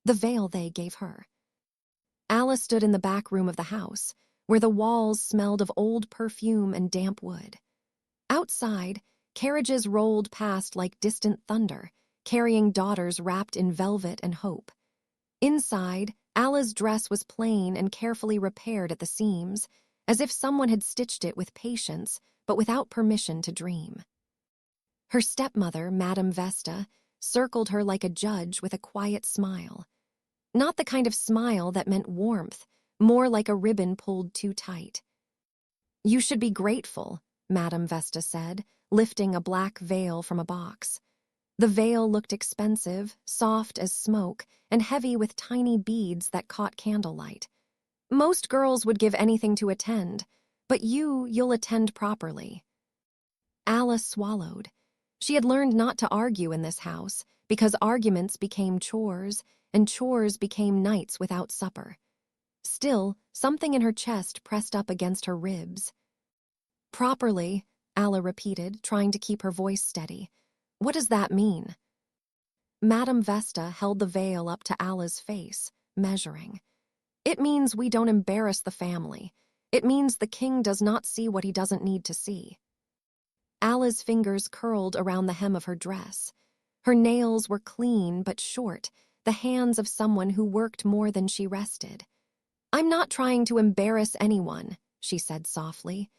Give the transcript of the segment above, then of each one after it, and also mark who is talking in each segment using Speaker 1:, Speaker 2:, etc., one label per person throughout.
Speaker 1: the veil they gave her. Alla stood in the back room of the house, where the walls smelled of old perfume and damp wood. Outside, carriages rolled past like distant thunder, carrying daughters wrapped in velvet and hope. Inside, Alla's dress was plain and carefully repaired at the seams, as if someone had stitched it with patience, but without permission to dream. Her stepmother, Madame Vesta, circled her like a judge with a quiet smile. Not the kind of smile that meant warmth, more like a ribbon pulled too tight. "You should be grateful," Madame Vesta said, lifting a black veil from a box. The veil looked expensive, soft as smoke, and heavy with tiny beads that caught candlelight. "Most girls would give anything to attend, but you'll attend properly." Alla swallowed. She had learned not to argue in this house, because arguments became chores, and chores became nights without supper. Still, something in her chest pressed up against her ribs. "Properly," Alla repeated, trying to keep her voice steady. "What does that mean?" Madame Vesta held the veil up to Alla's face, measuring. "It means we don't embarrass the family. It means the king does not see what he doesn't need to see." Alla's fingers curled around the hem of her dress. Her nails were clean but short, the hands of someone who worked more than she rested. "I'm not trying to embarrass anyone," she said softly.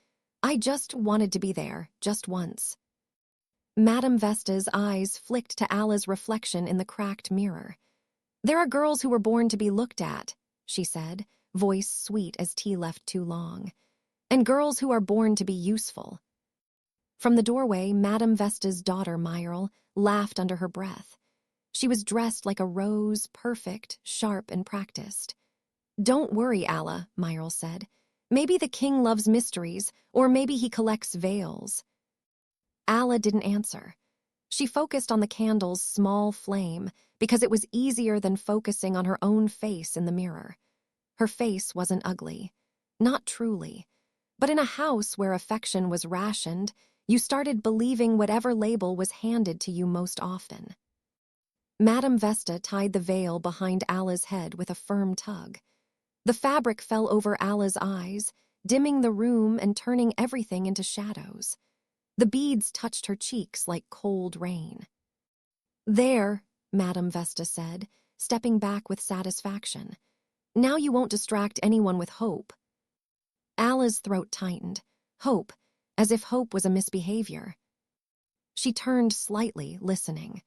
Speaker 1: "I just wanted to be there, just once." Madame Vesta's eyes flicked to Alla's reflection in the cracked mirror. "There are girls who were born to be looked at," she said, voice sweet as tea left too long, "and girls who are born to be useful." From the doorway, Madame Vesta's daughter, Myrle, laughed under her breath. She was dressed like a rose, perfect, sharp, and practiced. "Don't worry, Alla," Myrle said. "Maybe the king loves mysteries, or maybe he collects veils." Alla didn't answer. She focused on the candle's small flame because it was easier than focusing on her own face in the mirror. Her face wasn't ugly. Not truly. But in a house where affection was rationed, you started believing whatever label was handed to you most often. Madame Vesta tied the veil behind Alla's head with a firm tug. The fabric fell over Alla's eyes, dimming the room and turning everything into shadows. The beads touched her cheeks like cold rain. "There," Madame Vesta said, stepping back with satisfaction. "Now you won't distract anyone with hope." Alla's throat tightened. Hope, as if hope was a misbehavior. She turned slightly, listening.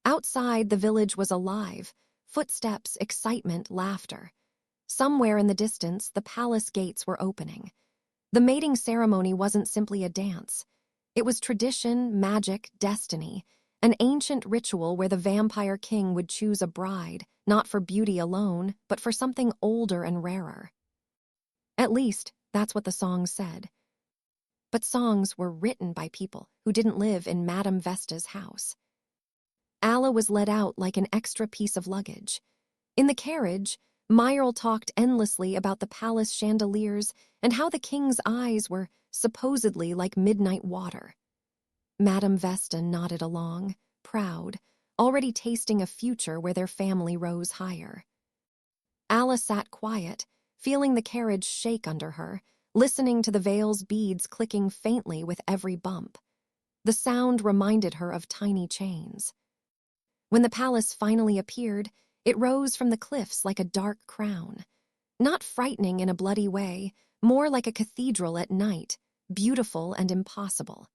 Speaker 1: Outside, the village was alive. Footsteps, excitement, laughter. Somewhere in the distance, the palace gates were opening. The mating ceremony wasn't simply a dance. It was tradition, magic, destiny, an ancient ritual where the vampire king would choose a bride, not for beauty alone, but for something older and rarer. At least, that's what the songs said. But songs were written by people who didn't live in Madame Vesta's house. Alla was let out like an extra piece of luggage. In the carriage, Myrle talked endlessly about the palace chandeliers and how the king's eyes were supposedly like midnight water. Madame Vesta nodded along, proud, already tasting a future where their family rose higher. Alla sat quiet, feeling the carriage shake under her, listening to the veil's beads clicking faintly with every bump. The sound reminded her of tiny chains. When the palace finally appeared, it rose from the cliffs like a dark crown. Not frightening in a bloody way, more like a cathedral at night, beautiful and impossible.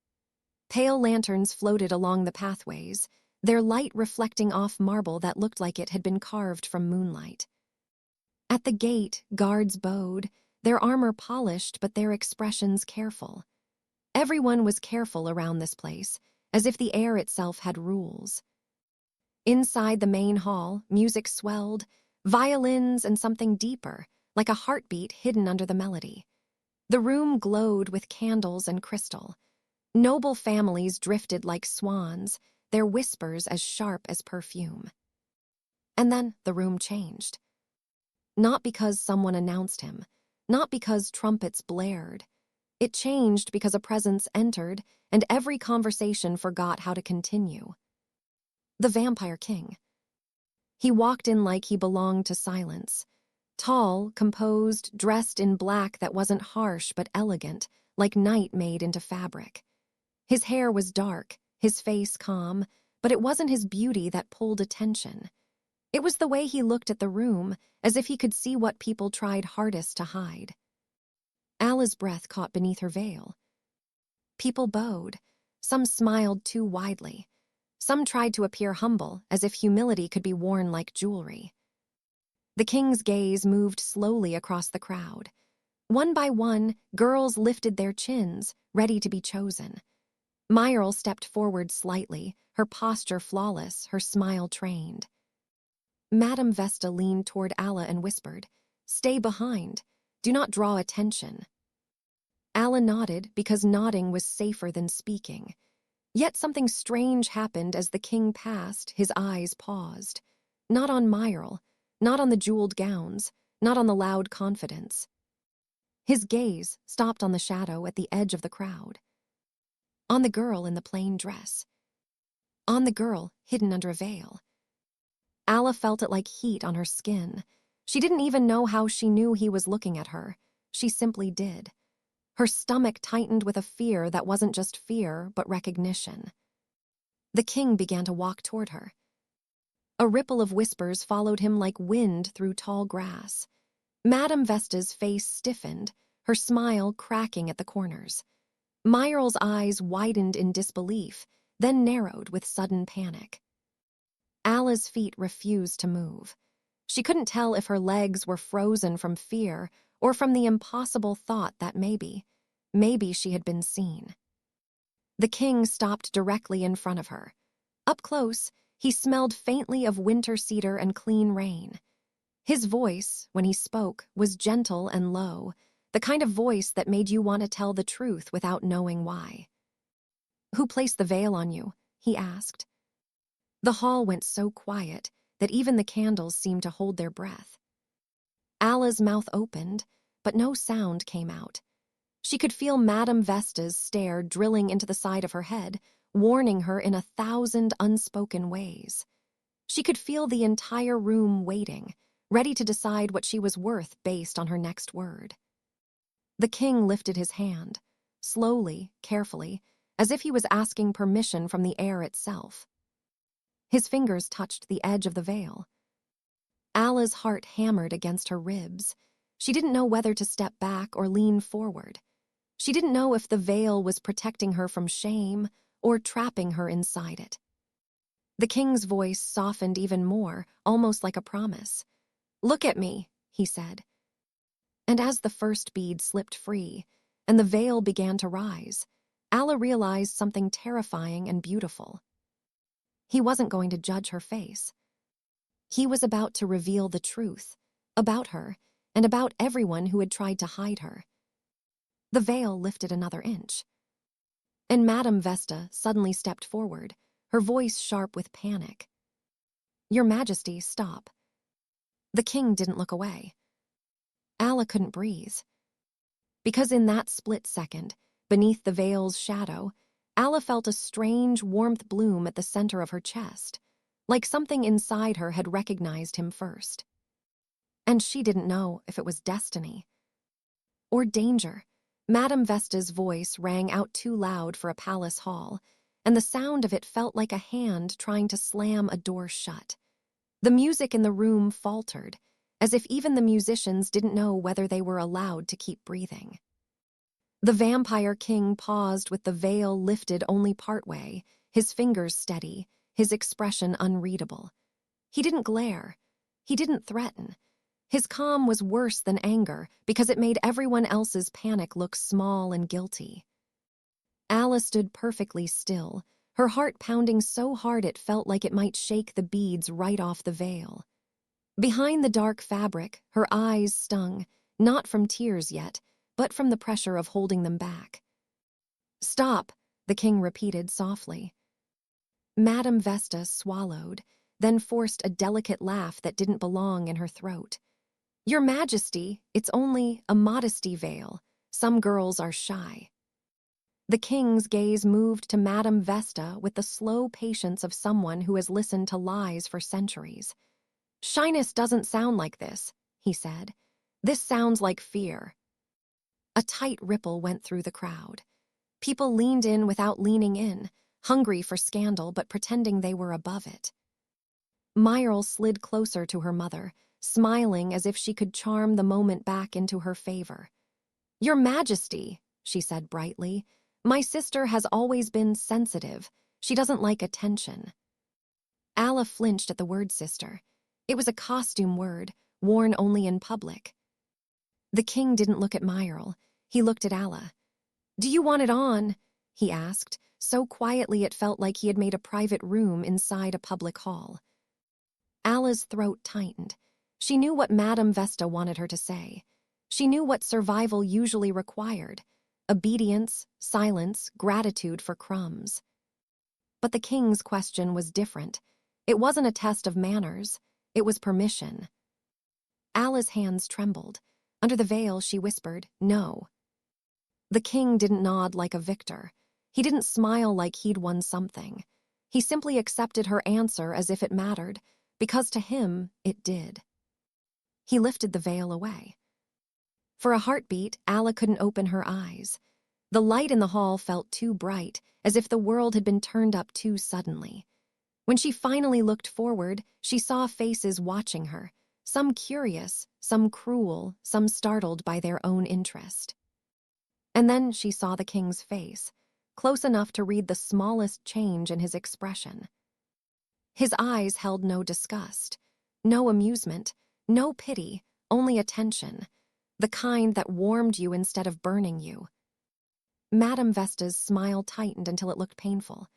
Speaker 1: Pale lanterns floated along the pathways, their light reflecting off marble that looked like it had been carved from moonlight. At the gate, guards bowed, their armor polished but their expressions careful. Everyone was careful around this place, as if the air itself had rules. Inside the main hall, music swelled, violins and something deeper, like a heartbeat hidden under the melody. The room glowed with candles and crystal. Noble families drifted like swans, their whispers as sharp as perfume. And then the room changed. Not because someone announced him, not because trumpets blared. It changed because a presence entered, and every conversation forgot how to continue. The Vampire King. He walked in like he belonged to silence. Tall, composed, dressed in black that wasn't harsh but elegant, like night made into fabric. His hair was dark, his face calm, but it wasn't his beauty that pulled attention. It was the way he looked at the room, as if he could see what people tried hardest to hide. Alla's breath caught beneath her veil. People bowed. Some smiled too widely. Some tried to appear humble, as if humility could be worn like jewelry. The king's gaze moved slowly across the crowd. One by one, girls lifted their chins, ready to be chosen. Myrtle stepped forward slightly, her posture flawless, her smile trained. Madame Vesta leaned toward Alla and whispered, "Stay behind. Do not draw attention." Alla nodded because nodding was safer than speaking. Yet something strange happened as the king passed, his eyes paused. Not on Myrtle, not on the jeweled gowns, not on the loud confidence. His gaze stopped on the shadow at the edge of the crowd. On the girl in the plain dress. On the girl hidden under a veil. Alla felt it like heat on her skin. She didn't even know how she knew he was looking at her. She simply did. Her stomach tightened with a fear that wasn't just fear, but recognition. The king began to walk toward her. A ripple of whispers followed him like wind through tall grass. Madame Vesta's face stiffened, her smile cracking at the corners. Myrtle's eyes widened in disbelief, then narrowed with sudden panic. Alla's feet refused to move. She couldn't tell if her legs were frozen from fear or from the impossible thought that maybe she had been seen. The king stopped directly in front of her. Up close, he smelled faintly of winter cedar and clean rain. His voice, when he spoke, was gentle and low, the kind of voice that made you want to tell the truth without knowing why. "Who placed the veil on you?" he asked. The hall went so quiet that even the candles seemed to hold their breath. Alla's mouth opened, but no sound came out. She could feel Madame Vesta's stare drilling into the side of her head, warning her in 1,000 unspoken ways. She could feel the entire room waiting, ready to decide what she was worth based on her next word. The king lifted his hand, slowly, carefully, as if he was asking permission from the air itself. His fingers touched the edge of the veil. Alla's heart hammered against her ribs. She didn't know whether to step back or lean forward. She didn't know if the veil was protecting her from shame or trapping her inside it. The king's voice softened even more, almost like a promise. "Look at me," he said. And as the first bead slipped free and the veil began to rise, Alla realized something terrifying and beautiful. He wasn't going to judge her face. He was about to reveal the truth about her and about everyone who had tried to hide her. The veil lifted another inch. And Madame Vesta suddenly stepped forward, her voice sharp with panic. "Your Majesty, stop." The king didn't look away. Alla couldn't breathe. Because in that split second, beneath the veil's shadow, Alla felt a strange warmth bloom at the center of her chest, like something inside her had recognized him first. And she didn't know if it was destiny or danger. Madame Vesta's voice rang out too loud for a palace hall, and the sound of it felt like a hand trying to slam a door shut. The music in the room faltered, as if even the musicians didn't know whether they were allowed to keep breathing. The vampire king paused with the veil lifted only partway, his fingers steady, his expression unreadable. He didn't glare. He didn't threaten. His calm was worse than anger because it made everyone else's panic look small and guilty. Alla stood perfectly still, her heart pounding so hard it felt like it might shake the beads right off the veil. Behind the dark fabric, her eyes stung, not from tears yet, but from the pressure of holding them back. "Stop," the king repeated softly. Madame Vesta swallowed, then forced a delicate laugh that didn't belong in her throat. "Your Majesty, it's only a modesty veil. Some girls are shy." The king's gaze moved to Madame Vesta with the slow patience of someone who has listened to lies for centuries. Shyness doesn't sound like this, he said. This sounds like fear. A tight ripple went through the crowd. People leaned in without leaning in, hungry for scandal but pretending they were above it. Myrtle slid closer to her mother, smiling as if she could charm the moment back into her favor. Your Majesty, she said brightly, my sister has always been sensitive. She doesn't like attention. Alla flinched at the word sister. It was a costume word, worn only in public. The king didn't look at Myrtle. He looked at Alla. Do you want it on? He asked, so quietly it felt like he had made a private room inside a public hall. Alla's throat tightened. She knew what Madame Vesta wanted her to say. She knew what survival usually required: obedience, silence, gratitude for crumbs. But the king's question was different. It wasn't a test of manners. It was permission. Alla's hands trembled. Under the veil, she whispered, no. The king didn't nod like a victor. He didn't smile like he'd won something. He simply accepted her answer as if it mattered, because to him, it did. He lifted the veil away. For a heartbeat, Alla couldn't open her eyes. The light in the hall felt too bright, as if the world had been turned up too suddenly. When she finally looked forward, she saw faces watching her, some curious, some cruel, some startled by their own interest. And then she saw the king's face, close enough to read the smallest change in his expression. His eyes held no disgust, no amusement, no pity, only attention, the kind that warmed you instead of burning you. Madame Vesta's smile tightened until it looked painful.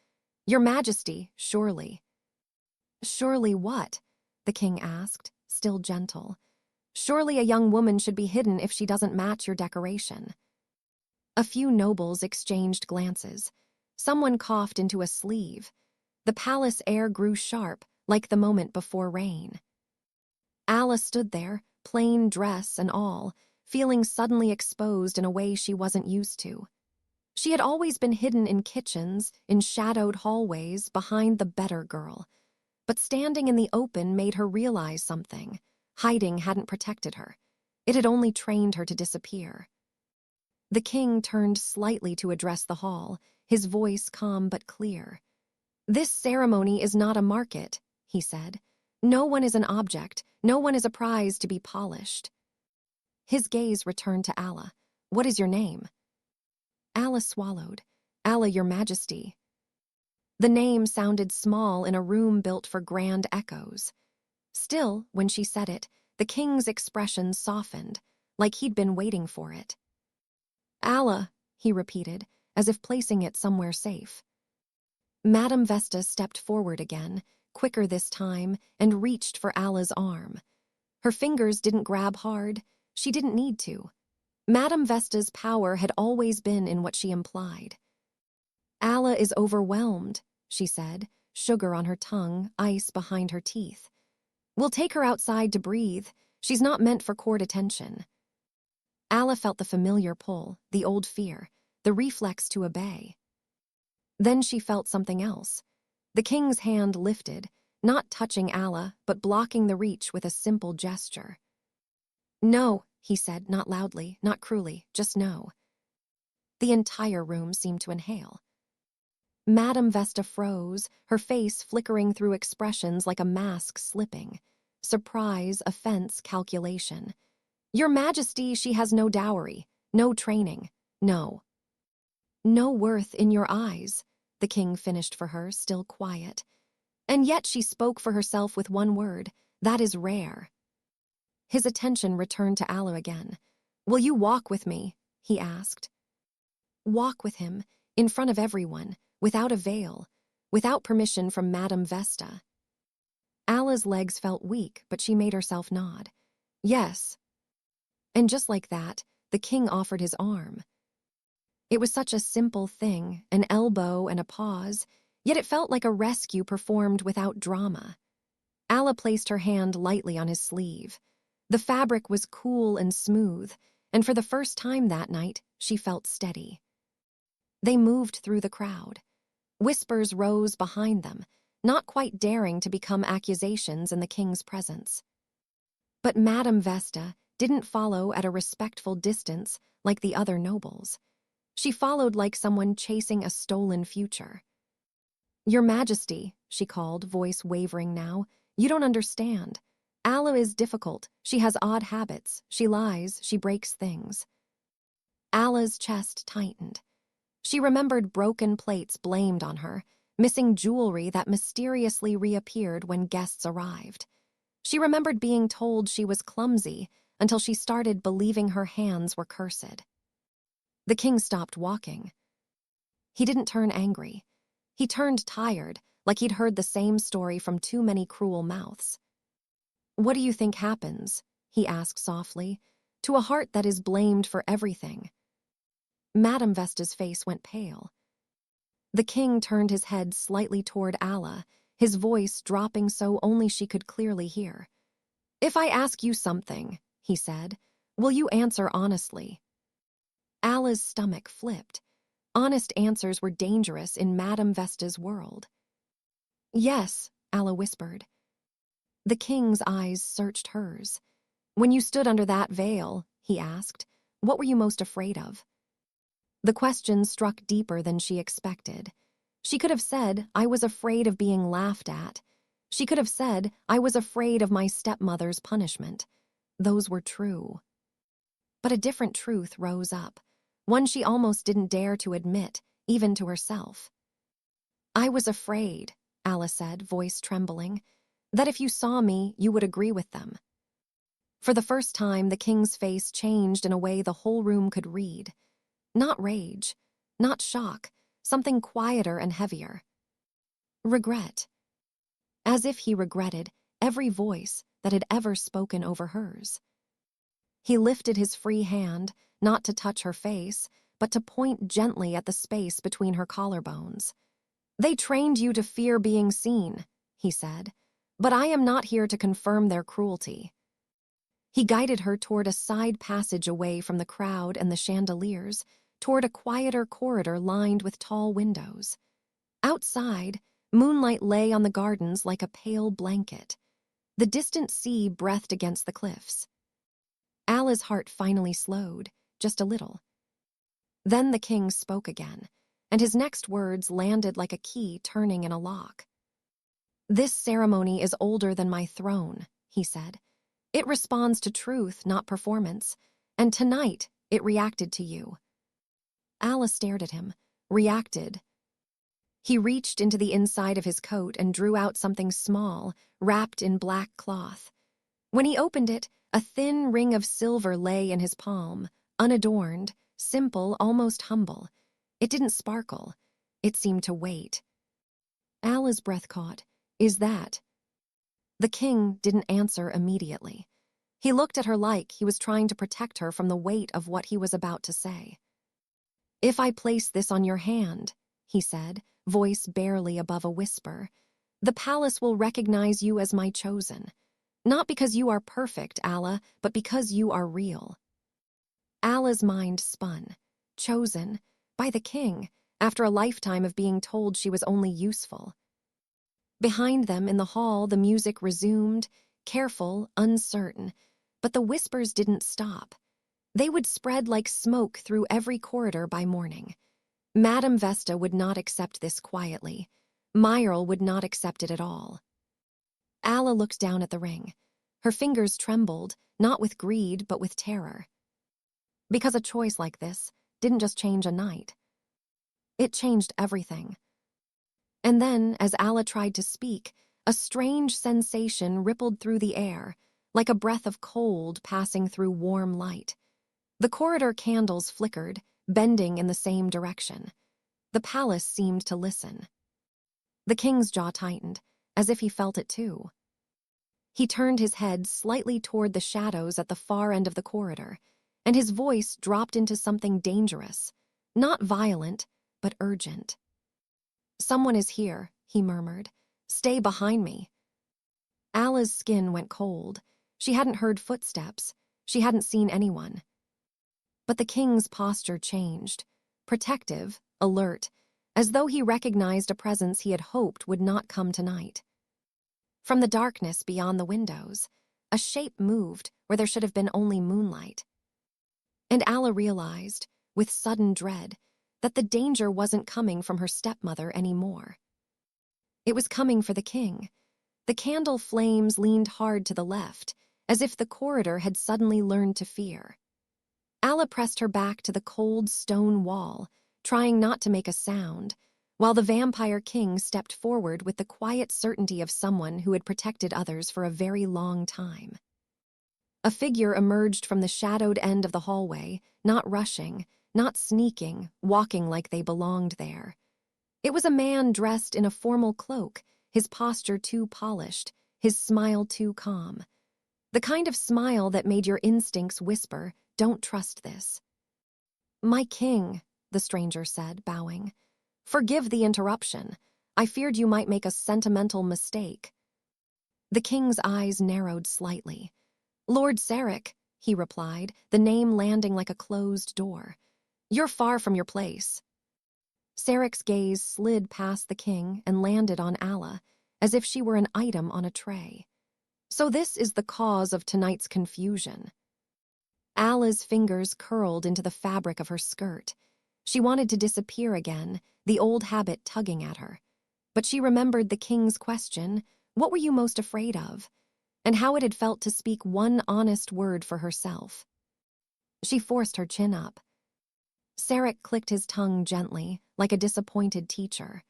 Speaker 1: Your Majesty, surely. Surely what? The king asked, still gentle. Surely a young woman should be hidden if she doesn't match your decoration. A few nobles exchanged glances. Someone coughed into a sleeve. The palace air grew sharp, like the moment before rain. Alla stood there, plain dress and all, feeling suddenly exposed in a way she wasn't used to. She had always been hidden in kitchens, in shadowed hallways, behind the better girl. But standing in the open made her realize something. Hiding hadn't protected her. It had only trained her to disappear. The king turned slightly to address the hall, his voice calm but clear. This ceremony is not a market, he said. No one is an object, no one is a prize to be polished. His gaze returned to Alla. What is your name? Alla swallowed. Alla, your Majesty. The name sounded small in a room built for grand echoes. Still, when she said it, the king's expression softened, like he'd been waiting for it. Alla, he repeated, as if placing it somewhere safe. Madame Vesta stepped forward again, quicker this time, and reached for Alla's arm. Her fingers didn't grab hard. She didn't need to. Madame Vesta's power had always been in what she implied. Alla is overwhelmed, she said, sugar on her tongue, ice behind her teeth. We'll take her outside to breathe. She's not meant for court attention. Alla felt the familiar pull, the old fear, the reflex to obey. Then she felt something else. The king's hand lifted, not touching Alla, but blocking the reach with a simple gesture. No, he said, not loudly, not cruelly, just no. The entire room seemed to inhale. Madame Vesta froze, her face flickering through expressions like a mask slipping. Surprise, offense, calculation. Your Majesty, she has no dowry, no training, no. No worth in your eyes, the king finished for her, still quiet. And yet she spoke for herself with one word, that is rare. His attention returned to Alla again. Will you walk with me? He asked. Walk with him, in front of everyone, without a veil, without permission from Madame Vesta. Alla's legs felt weak, but she made herself nod. Yes. And just like that, the king offered his arm. It was such a simple thing, an elbow and a pause, yet it felt like a rescue performed without drama. Alla placed her hand lightly on his sleeve. The fabric was cool and smooth, and for the first time that night, she felt steady. They moved through the crowd. Whispers rose behind them. not quite daring to become accusations in the king's presence. But Madame Vesta didn't follow at a respectful distance like the other nobles. She followed like someone chasing a stolen future. "Your Majesty," she called, voice wavering now, "you don't understand. Alla is difficult. She has odd habits. She lies. She breaks things." Alla's chest tightened. She remembered broken plates blamed on her, missing jewelry that mysteriously reappeared when guests arrived. She remembered being told she was clumsy until she started believing her hands were cursed. The king stopped walking. He didn't turn angry. He turned tired, like he'd heard the same story from too many cruel mouths. "What do you think happens," he asked softly, "to a heart that is blamed for everything?" Madame Vesta's face went pale. The king turned his head slightly toward Alla, his voice dropping so only she could clearly hear. "If I ask you something," he said, "will you answer honestly?" Alla's stomach flipped. Honest answers were dangerous in Madame Vesta's world. "Yes," Alla whispered. The king's eyes searched hers. "When you stood under that veil," he asked, "what were you most afraid of?" The question struck deeper than she expected. She could have said, "I was afraid of being laughed at." She could have said, "I was afraid of my stepmother's punishment." Those were true. But a different truth rose up, one she almost didn't dare to admit, even to herself. "I was afraid," Alla said, voice trembling, "that if you saw me, you would agree with them." For the first time, the king's face changed in a way the whole room could read. Not rage, not shock, something quieter and heavier. Regret. As if he regretted every voice that had ever spoken over hers. He lifted his free hand, not to touch her face, but to point gently at the space between her collarbones. "They trained you to fear being seen," he said, "but I am not here to confirm their cruelty." He guided her toward a side passage away from the crowd and the chandeliers, toward a quieter corridor lined with tall windows. Outside, moonlight lay on the gardens like a pale blanket. The distant sea breathed against the cliffs. Alla's heart finally slowed, just a little. Then the king spoke again, and his next words landed like a key turning in a lock. "This ceremony is older than my throne," he said. "It responds to truth, not performance, and tonight it reacted to you." Alla stared at him. Reacted. He reached into the inside of his coat and drew out something small, wrapped in black cloth. When he opened it, a thin ring of silver lay in his palm, unadorned, simple, almost humble. It didn't sparkle. It seemed to wait. Alla's breath caught. "Is that?" The king didn't answer immediately. He looked at her like he was trying to protect her from the weight of what he was about to say. "If I place this on your hand," he said, voice barely above a whisper, "the palace will recognize you as my chosen. Not because you are perfect, Alla, but because you are real." Alla's mind spun. Chosen? By the king, after a lifetime of being told she was only useful. Behind them in the hall, the music resumed, careful, uncertain, but the whispers didn't stop. They would spread like smoke through every corridor by morning. Madame Vesta would not accept this quietly. Myril would not accept it at all. Alla looked down at the ring. Her fingers trembled, not with greed, but with terror. Because a choice like this didn't just change a night. It changed everything. And then, as Alla tried to speak, a strange sensation rippled through the air, like a breath of cold passing through warm light. The corridor candles flickered, bending in the same direction. The palace seemed to listen. The king's jaw tightened, as if he felt it too. He turned his head slightly toward the shadows at the far end of the corridor, and his voice dropped into something dangerous, not violent, but urgent. "Someone is here," he murmured. "Stay behind me." Alla's skin went cold. She hadn't heard footsteps. She hadn't seen anyone. But the king's posture changed. Protective, alert, as though he recognized a presence he had hoped would not come tonight. From the darkness beyond the windows, a shape moved where there should have been only moonlight. And Alla realized, with sudden dread, that the danger wasn't coming from her stepmother anymore. It was coming for the king. The candle flames leaned hard to the left, as if the corridor had suddenly learned to fear. Alla pressed her back to the cold stone wall, trying not to make a sound, while the vampire king stepped forward with the quiet certainty of someone who had protected others for a very long time. A figure emerged from the shadowed end of the hallway, not rushing, not sneaking, walking like they belonged there. It was a man dressed in a formal cloak, his posture too polished, his smile too calm. The kind of smile that made your instincts whisper, "Don't trust this." "My king," the stranger said, bowing. "Forgive the interruption. I feared you might make a sentimental mistake." The king's eyes narrowed slightly. "Lord Serak," he replied, the name landing like a closed door. "You're far from your place." Serak's gaze slid past the king and landed on Alla, as if she were an item on a tray. "So this is the cause of tonight's confusion." Alla's fingers curled into the fabric of her skirt. She wanted to disappear again, the old habit tugging at her. But she remembered the king's question, "What were you most afraid of?" and how it had felt to speak one honest word for herself. She forced her chin up. Serak clicked his tongue gently, like a disappointed teacher.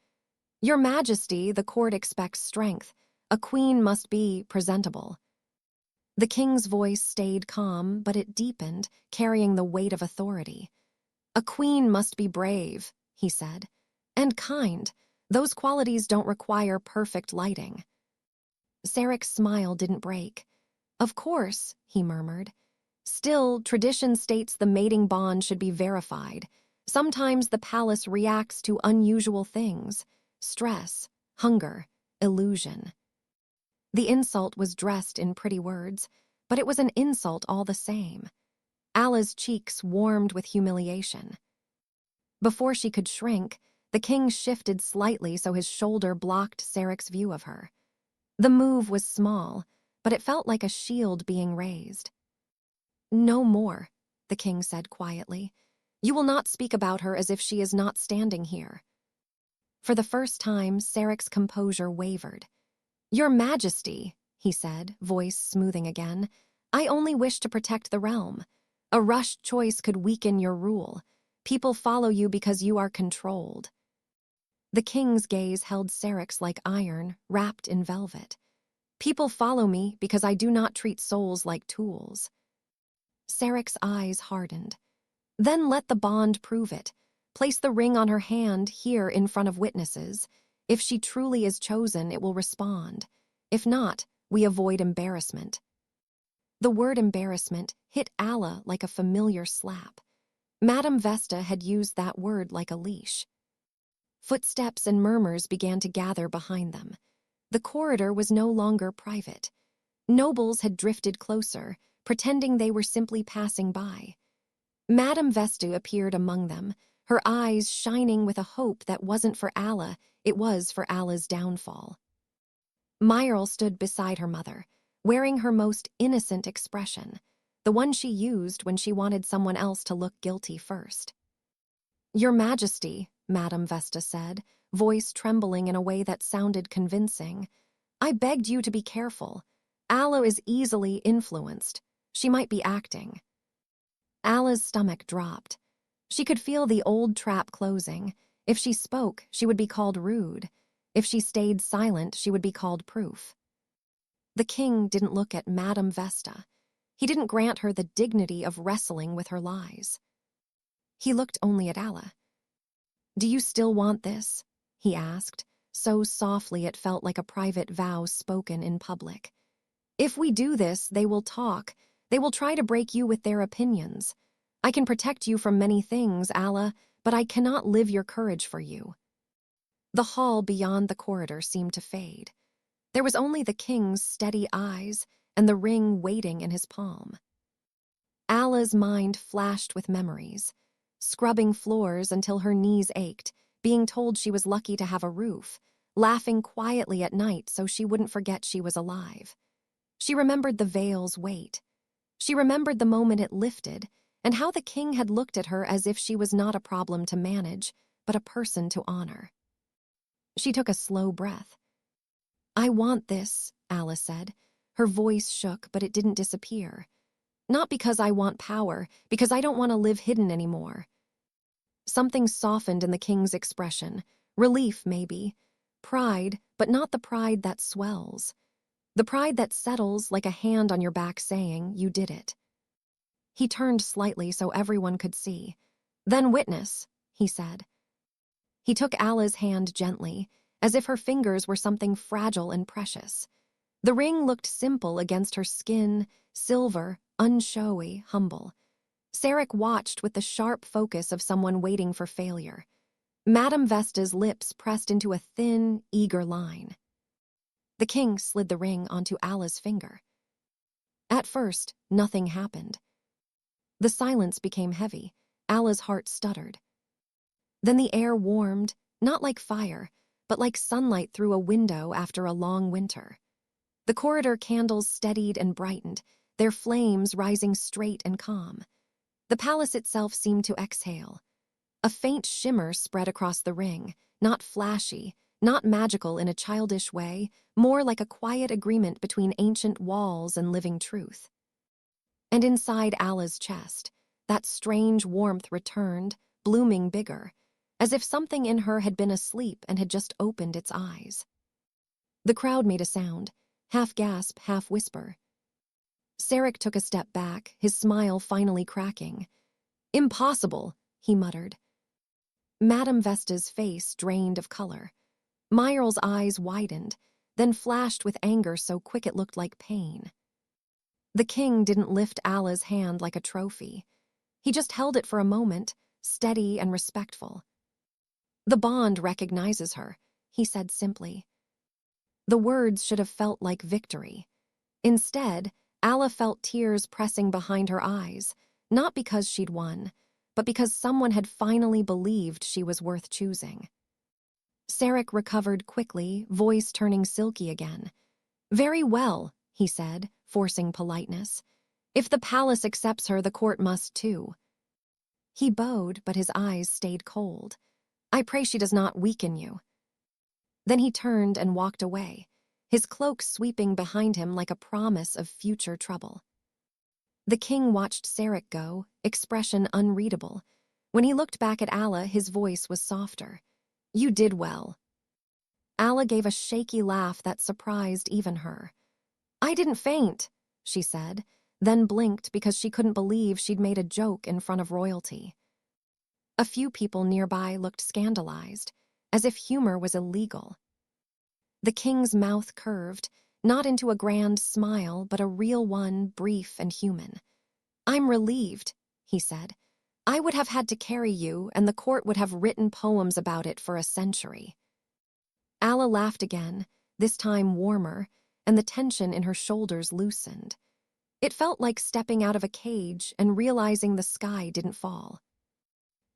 Speaker 1: "Your Majesty, the court expects strength. A queen must be presentable." The king's voice stayed calm, but it deepened, carrying the weight of authority. "A queen must be brave," he said, "and kind. Those qualities don't require perfect lighting." Serak's smile didn't break. "Of course," he murmured. "Still, tradition states the mating bond should be verified. Sometimes the palace reacts to unusual things: stress, hunger, illusion." The insult was dressed in pretty words, but it was an insult all the same. Alla's cheeks warmed with humiliation. Before she could shrink, the king shifted slightly so his shoulder blocked Serak's view of her. The move was small, but it felt like a shield being raised. "No more," the king said quietly. "You will not speak about her as if she is not standing here." For the first time, Serak's composure wavered. "Your Majesty," he said, voice smoothing again, "I only wish to protect the realm. A rushed choice could weaken your rule. People follow you because you are controlled." The king's gaze held Serak's like iron, wrapped in velvet. "People follow me because I do not treat souls like tools." Serak's eyes hardened. "Then let the bond prove it. Place the ring on her hand here in front of witnesses. If she truly is chosen, it will respond. If not, we avoid embarrassment." The word embarrassment hit Alla like a familiar slap. Madame Vesta had used that word like a leash. Footsteps and murmurs began to gather behind them. The corridor was no longer private. Nobles had drifted closer, pretending they were simply passing by. Madame Vesta appeared among them, her eyes shining with a hope that wasn't for Alla, it was for Alla's downfall. Myrtle stood beside her mother, wearing her most innocent expression, the one she used when she wanted someone else to look guilty first. "Your Majesty," Madame Vesta said, voice trembling in a way that sounded convincing, "I begged you to be careful. Alla is easily influenced. She might be acting." Alla's stomach dropped. She could feel the old trap closing. If she spoke, she would be called rude. If she stayed silent, she would be called proof. The king didn't look at Madame Vesta. He didn't grant her the dignity of wrestling with her lies. He looked only at Alla. "Do you still want this?" he asked, so softly it felt like a private vow spoken in public. "If we do this, they will talk. They will try to break you with their opinions. I can protect you from many things, Alla, but I cannot live your courage for you." The hall beyond the corridor seemed to fade. There was only the king's steady eyes and the ring waiting in his palm. Alla's mind flashed with memories, scrubbing floors until her knees ached, being told she was lucky to have a roof, laughing quietly at night so she wouldn't forget she was alive. She remembered the veil's weight. She remembered the moment it lifted, and how the king had looked at her as if she was not a problem to manage, but a person to honor. She took a slow breath. "I want this," Alla said. Her voice shook, but it didn't disappear. "Not because I want power, because I don't want to live hidden anymore." Something softened in the king's expression. Relief, maybe. Pride, but not the pride that swells. The pride that settles like a hand on your back saying, "You did it." He turned slightly so everyone could see. "Then witness," he said. He took Alla's hand gently, as if her fingers were something fragile and precious. The ring looked simple against her skin, silver, unshowy, humble. Serak watched with the sharp focus of someone waiting for failure. Madame Vesta's lips pressed into a thin, eager line. The king slid the ring onto Alla's finger. At first, nothing happened. The silence became heavy. Alla's heart stuttered. Then the air warmed, not like fire, but like sunlight through a window after a long winter. The corridor candles steadied and brightened, their flames rising straight and calm. The palace itself seemed to exhale. A faint shimmer spread across the ring, not flashy, not magical in a childish way, more like a quiet agreement between ancient walls and living truth. And inside Alla's chest, that strange warmth returned, blooming bigger, as if something in her had been asleep and had just opened its eyes. The crowd made a sound, half gasp, half whisper. Serak took a step back, his smile finally cracking. "Impossible," he muttered. Madame Vesta's face drained of color. Myrle's eyes widened, then flashed with anger so quick it looked like pain. The king didn't lift Alla's hand like a trophy. He just held it for a moment, steady and respectful. "The bond recognizes her," he said simply. The words should have felt like victory. Instead, Alla felt tears pressing behind her eyes, not because she'd won, but because someone had finally believed she was worth choosing. Serak recovered quickly, voice turning silky again. "Very well," he said, forcing politeness. "If the palace accepts her, the court must too." He bowed, but his eyes stayed cold. "I pray she does not weaken you." Then he turned and walked away, his cloak sweeping behind him like a promise of future trouble. The king watched Serak go, expression unreadable. When he looked back at Alla, his voice was softer. "You did well." Alla gave a shaky laugh that surprised even her. "I didn't faint," she said, then blinked because she couldn't believe she'd made a joke in front of royalty. A few people nearby looked scandalized, as if humor was illegal. The king's mouth curved, not into a grand smile, but a real one, brief and human. "I'm relieved," he said. "I would have had to carry you, and the court would have written poems about it for a century." Alla laughed again, this time warmer, and the tension in her shoulders loosened. It felt like stepping out of a cage and realizing the sky didn't fall.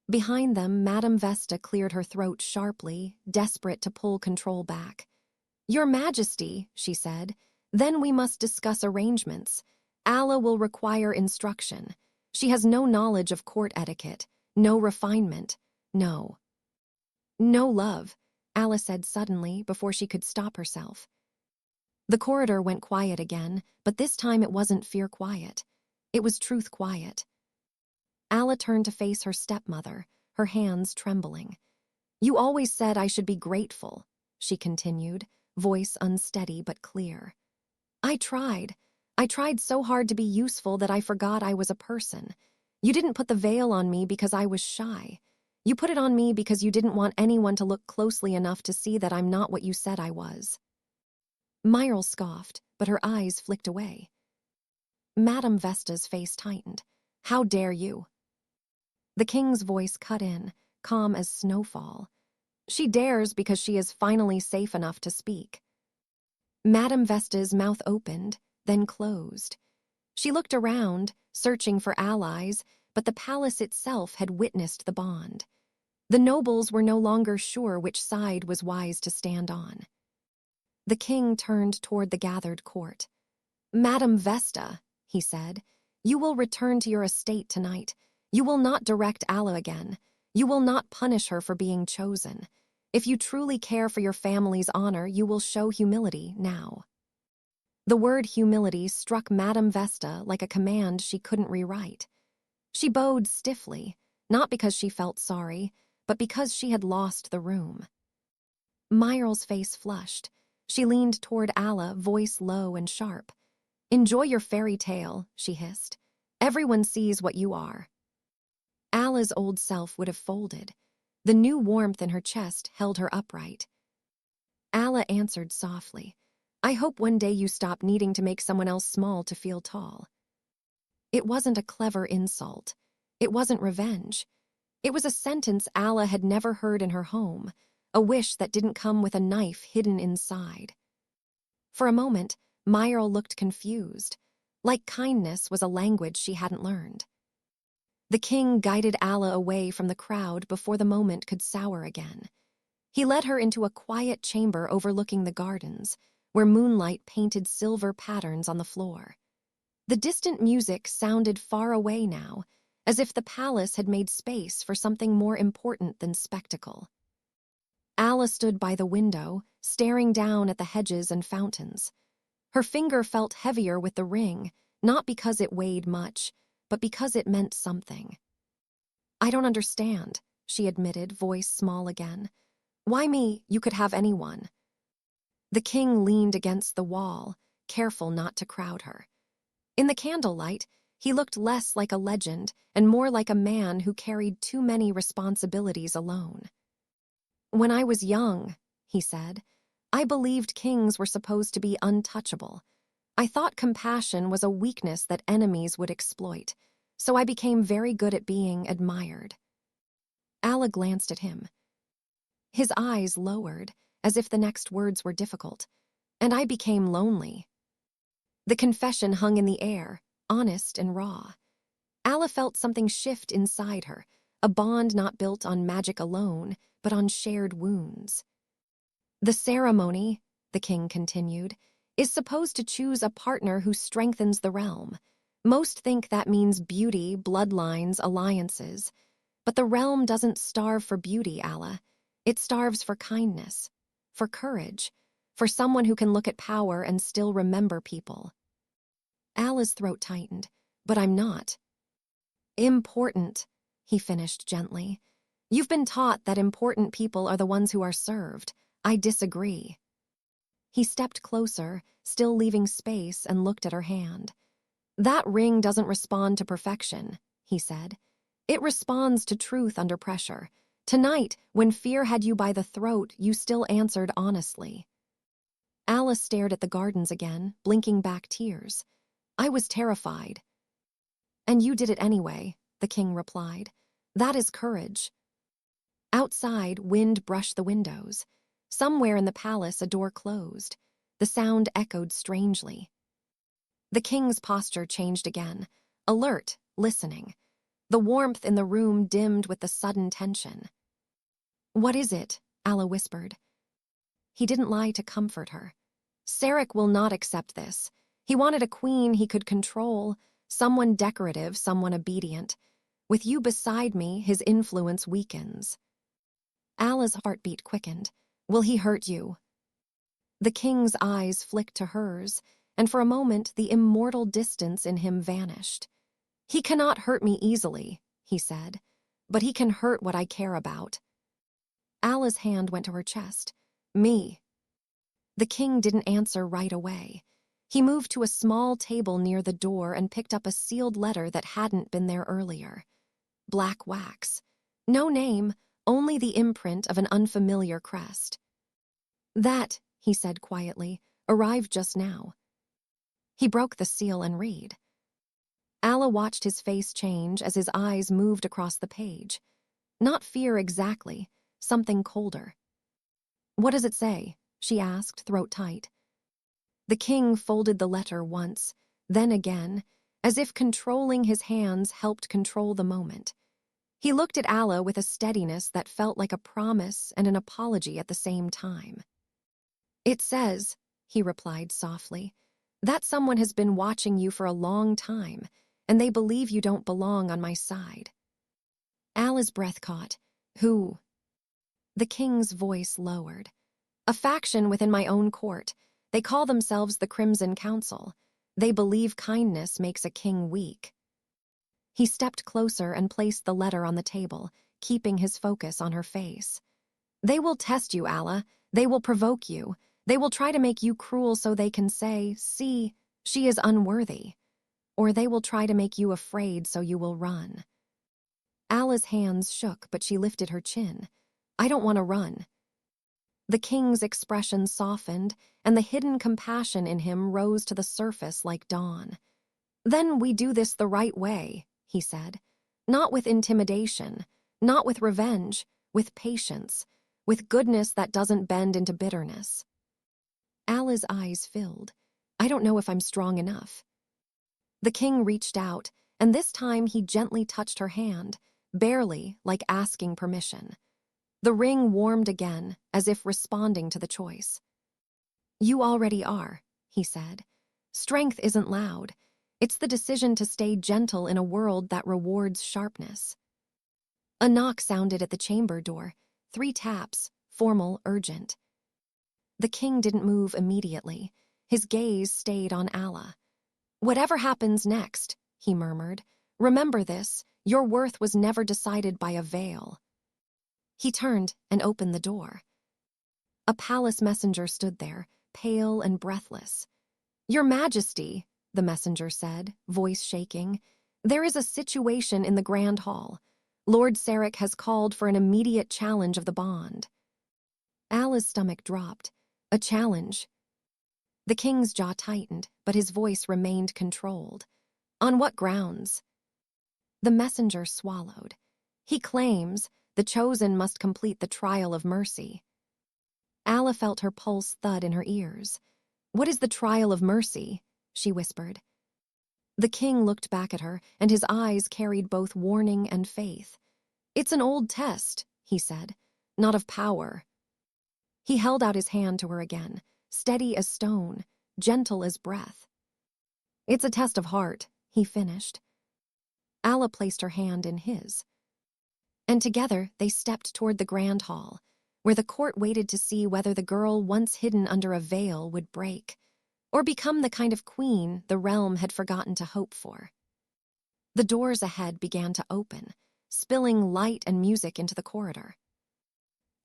Speaker 1: Behind them, Madame Vesta cleared her throat sharply, desperate to pull control back. "Your Majesty," she said, "then we must discuss arrangements. Alla will require instruction. She has no knowledge of court etiquette, no refinement, no love," Alla said suddenly before she could stop herself. The corridor went quiet again, but this time it wasn't fear quiet. It was truth quiet. Alla turned to face her stepmother, her hands trembling. "You always said I should be grateful," she continued, voice unsteady but clear. I tried so hard to be useful that I forgot I was a person. You didn't put the veil on me because I was shy. You put it on me because you didn't want anyone to look closely enough to see that I'm not what you said I was." Myrle scoffed, but her eyes flicked away. Madame Vesta's face tightened. "How dare you?" The king's voice cut in, calm as snowfall. "She dares because she is finally safe enough to speak." Madame Vesta's mouth opened, then closed. She looked around, searching for allies, but the palace itself had witnessed the bond. The nobles were no longer sure which side was wise to stand on. The king turned toward the gathered court. "Madam Vesta," he said, "you will return to your estate tonight. You will not direct Alla again. You will not punish her for being chosen. If you truly care for your family's honor, you will show humility now." The word humility struck Madame Vesta like a command she couldn't rewrite. She bowed stiffly, not because she felt sorry, but because she had lost the room. Myrle's face flushed. She leaned toward Alla, voice low and sharp. "Enjoy your fairy tale," she hissed. "Everyone sees what you are." Alla's old self would have folded. The new warmth in her chest held her upright. Alla answered softly, "I hope one day you stop needing to make someone else small to feel tall." It wasn't a clever insult. It wasn't revenge. It was a sentence Alla had never heard in her home, a wish that didn't come with a knife hidden inside. For a moment, Myrle looked confused, like kindness was a language she hadn't learned. The king guided Alla away from the crowd before the moment could sour again. He led her into a quiet chamber overlooking the gardens, where moonlight painted silver patterns on the floor. The distant music sounded far away now, as if the palace had made space for something more important than spectacle. Alla stood by the window, staring down at the hedges and fountains. Her finger felt heavier with the ring, not because it weighed much, but because it meant something. "I don't understand," she admitted, voice small again. "Why me? You could have anyone." The king leaned against the wall, careful not to crowd her. In the candlelight, he looked less like a legend and more like a man who carried too many responsibilities alone. "When I was young," he said, "I believed kings were supposed to be untouchable. I thought compassion was a weakness that enemies would exploit, so I became very good at being admired." Alla glanced at him. His eyes lowered, as if the next words were difficult. "And I became lonely." The confession hung in the air, honest and raw. Alla felt something shift inside her, a bond not built on magic alone, but on shared wounds. "The ceremony," the king continued, "is supposed to choose a partner who strengthens the realm. Most think that means beauty, bloodlines, alliances. But the realm doesn't starve for beauty, Alla. It starves for kindness, for courage, for someone who can look at power and still remember people." Alla's throat tightened. "But I'm not." "Important," he finished gently. "You've been taught that important people are the ones who are served. I disagree." He stepped closer, still leaving space, and looked at her hand. "That ring doesn't respond to perfection," he said. "It responds to truth under pressure. Tonight, when fear had you by the throat, you still answered honestly." Alla stared at the gardens again, blinking back tears. "I was terrified." "And you did it anyway," the king replied. "That is courage." Outside, wind brushed the windows. Somewhere in the palace, a door closed. The sound echoed strangely. The king's posture changed again, alert, listening. The warmth in the room dimmed with the sudden tension. "What is it?" Alla whispered. He didn't lie to comfort her. "Serak will not accept this. He wanted a queen he could control, someone decorative, someone obedient. With you beside me, his influence weakens." Alla's heartbeat quickened. "Will he hurt you?" The king's eyes flicked to hers, and for a moment the immortal distance in him vanished. "He cannot hurt me easily," he said, "but he can hurt what I care about." Alla's hand went to her chest. "Me." The king didn't answer right away. He moved to a small table near the door and picked up a sealed letter that hadn't been there earlier. Black wax. No name, only the imprint of an unfamiliar crest. "That," he said quietly, "arrived just now." He broke the seal and read. Alla watched his face change as his eyes moved across the page. Not fear exactly, something colder. "What does it say?" she asked, throat tight. The king folded the letter once, then again, as if controlling his hands helped control the moment. He looked at Alla with a steadiness that felt like a promise and an apology at the same time. "It says," he replied softly, "that someone has been watching you for a long time, and they believe you don't belong on my side." Alla's breath caught. "Who?" The king's voice lowered. "A faction within my own court. They call themselves the Crimson Council. They believe kindness makes a king weak." He stepped closer and placed the letter on the table, keeping his focus on her face. "They will test you, Alla. They will provoke you. They will try to make you cruel so they can say, 'See, she is unworthy.' Or they will try to make you afraid so you will run." Alla's hands shook, but she lifted her chin. "I don't want to run." The king's expression softened, and the hidden compassion in him rose to the surface like dawn. "Then we do this the right way," he said. "Not with intimidation, not with revenge, with patience, with goodness that doesn't bend into bitterness." Alla's eyes filled. "I don't know if I'm strong enough." The king reached out, and this time he gently touched her hand, barely, like asking permission. The ring warmed again, as if responding to the choice. "You already are," he said. "Strength isn't loud. It's the decision to stay gentle in a world that rewards sharpness." A knock sounded at the chamber door. 3 taps, formal, urgent. The king didn't move immediately. His gaze stayed on Alla. "Whatever happens next," he murmured, "remember this, your worth was never decided by a veil." He turned and opened the door. A palace messenger stood there, pale and breathless. "Your Majesty," the messenger said, voice shaking, "there is a situation in the Grand Hall. Lord Serak has called for an immediate challenge of the bond." Alla's stomach dropped. "A challenge?" The king's jaw tightened, but his voice remained controlled. "On what grounds?" The messenger swallowed. "He claims the chosen must complete the trial of mercy." Alla felt her pulse thud in her ears. "What is the trial of mercy?" she whispered. The king looked back at her, and his eyes carried both warning and faith. "It's an old test," he said, "not of power." He held out his hand to her again, steady as stone, gentle as breath. "It's a test of heart," he finished. Alla placed her hand in his. And together they stepped toward the grand hall, where the court waited to see whether the girl once hidden under a veil would break, or become the kind of queen the realm had forgotten to hope for. The doors ahead began to open, spilling light and music into the corridor.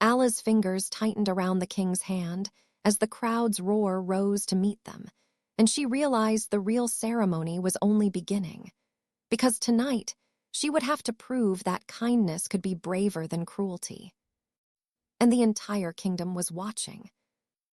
Speaker 1: Alla's fingers tightened around the king's hand as the crowd's roar rose to meet them, and she realized the real ceremony was only beginning. Because tonight, she would have to prove that kindness could be braver than cruelty. And the entire kingdom was watching.